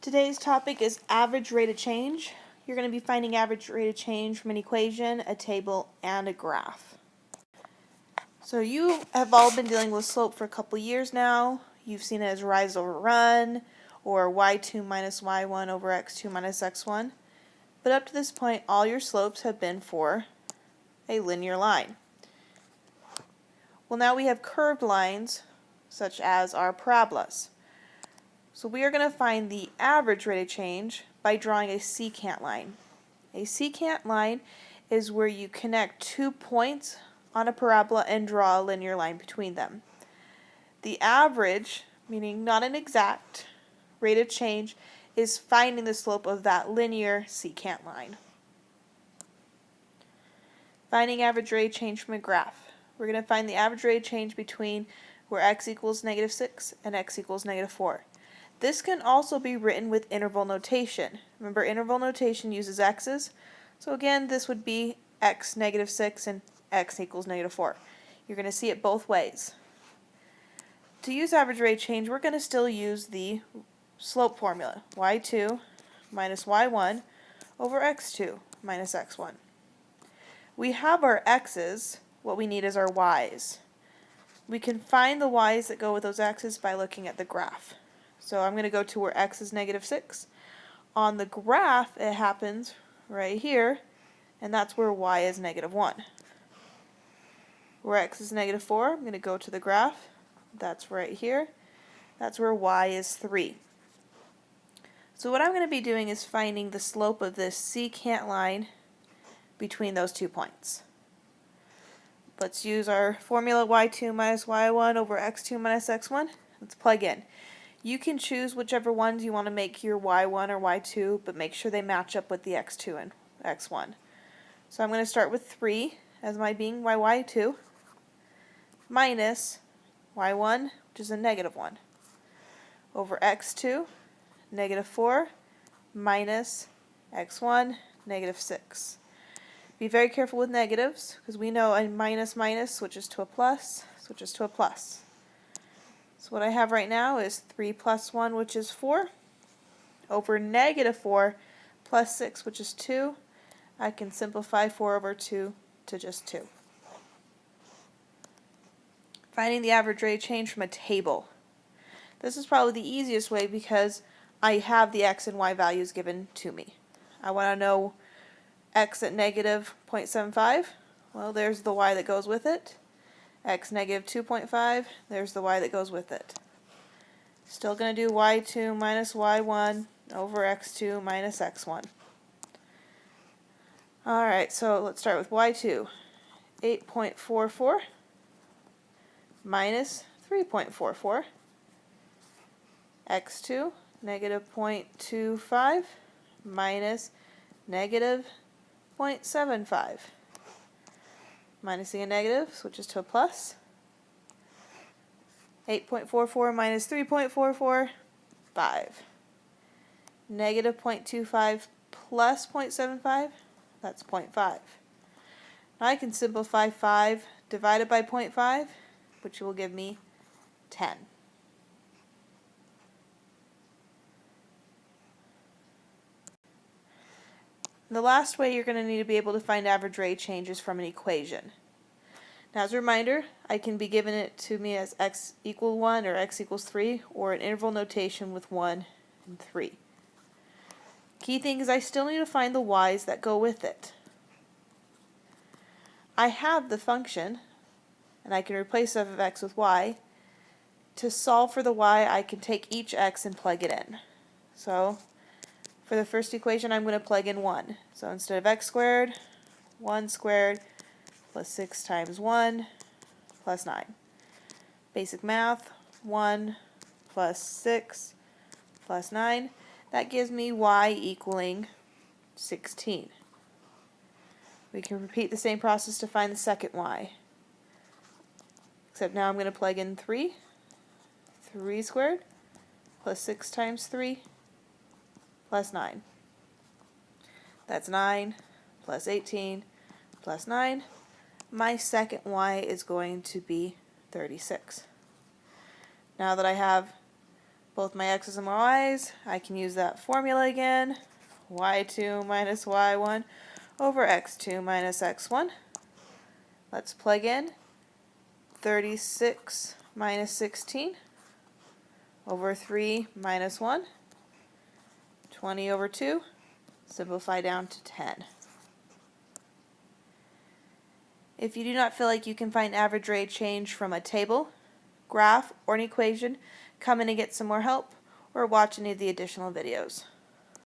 Today's topic is average rate of change. You're going to be finding average rate of change from an equation, a table, and a graph. So you have all been dealing with slope for a couple years now. You've seen it as rise over run, or y2 minus y1 over x2 minus x1. But up to this point, all your slopes have been for a linear line. Well, now we have curved lines, such as our parabolas. So we are going to find the average rate of change by drawing a secant line. A secant line is where you connect 2 points on a parabola and draw a linear line between them. The average, meaning not an exact rate of change, is finding the slope of that linear secant line. Finding average rate of change from a graph. We're going to find the average rate of change between where x equals -6 and x equals -4. This can also be written with interval notation. Remember, interval notation uses x's. So again, this would be x -6 and x equals -4. You're going to see it both ways. To use average rate of change, we're going to still use the slope formula. y2 minus y1 over x2 minus x1. We have our x's. What we need is our y's. We can find the y's that go with those x's by looking at the graph. So I'm going to go to where x is -6. On the graph, it happens right here, and that's where y is -1. Where x is -4, I'm going to go to the graph. That's right here. That's where y is 3. So what I'm going to be doing is finding the slope of this secant line between those 2 points. Let's use our formula y2 minus y1 over x2 minus x1. Let's plug in. You can choose whichever ones you want to make your y1 or y2, but make sure they match up with the x2 and x1. So I'm going to start with 3 as my being my y2 minus y1, which is a -1, over x2, -4, minus x1, -6. Be very careful with negatives, because we know a minus minus switches to a plus, switches to a plus. So what I have right now is 3 plus 1, which is 4, over -4 plus 6, which is 2. I can simplify 4 over 2 to just 2. Finding the average rate of change from a table. This is probably the easiest way because I have the x and y values given to me. I want to know x at -0.75. Well, there's the y that goes with it. X -2.5, there's the y that goes with it. Still going to do y2 minus y1 over x2 minus x1. Alright, so let's start with y2. 8.44 minus 3.44. x2, -0.25 minus -0.75. Minusing a negative switches to a plus. 8.44 minus 3.44, 5. -0.25 plus 0.75, that's 0.5. Now I can simplify 5 divided by 0.5, which will give me 10. The last way you're going to need to be able to find average rate change is from an equation. Now, as a reminder, I can be given it to me as x equals 1 or x equals 3, or an interval notation with 1 and 3. Key thing is I still need to find the y's that go with it. I have the function, and I can replace f of x with y. To solve for the y, I can take each x and plug it in. So, for the first equation, I'm going to plug in 1. So instead of x squared, 1 squared plus 6 times 1 plus 9. Basic math, 1 plus 6 plus 9. That gives me y equaling 16. We can repeat the same process to find the second y. Except now I'm going to plug in 3. 3 squared plus 6 times 3 plus 9. That's 9 plus 18 plus 9. My second y is going to be 36. Now that I have both my x's and my y's. I can use that formula again. y2 minus y1 over x2 minus x1. Let's plug in 36 minus 16 over 3 minus 1, 20 over 2, simplify down to 10. If you do not feel like you can find average rate of change from a table, graph, or an equation, come in and get some more help, or watch any of the additional videos.